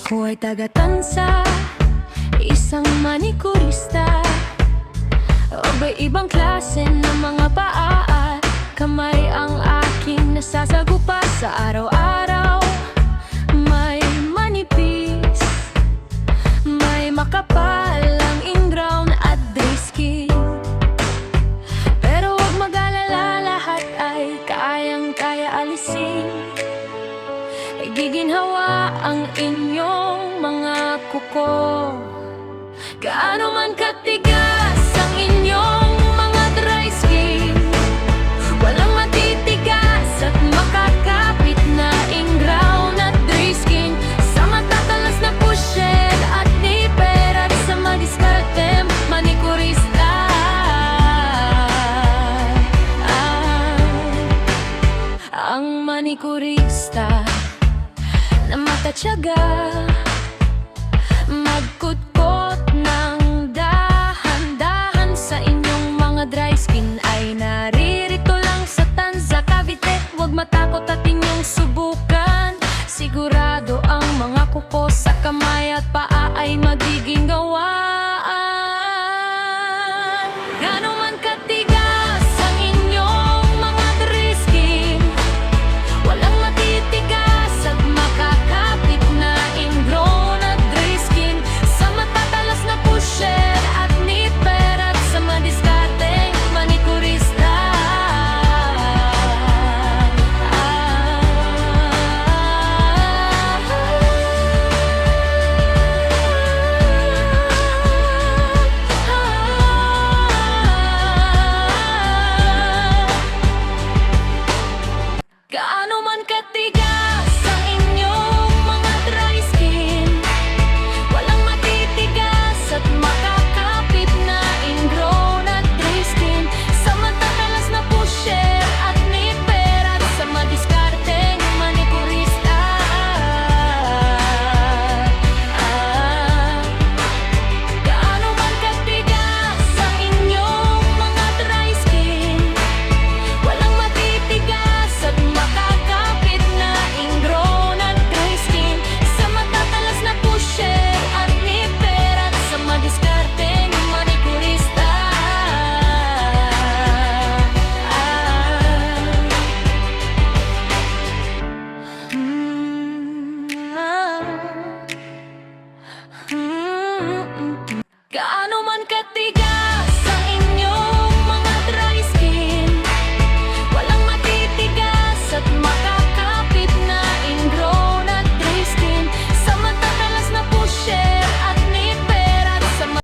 Ako ay taga-tansa, isang manikurista. Iba-ibang klase ng mga paa at kamay ang aking nasasagupa sa araw-araw. May manipis, may makapal ang ingrown at dry skin. Pero huwag mag-alala, lahat ay kayang-kaya alisin. Giginhawa ang inyong mga kuko. Gaano man katigas ang inyong mga dry skin, walang matitigas at makakapit na ingrown at dry skin. Sa matatalas na pusyet at niper at sa madiskartem manikurista. Ang manikurista na matatyaga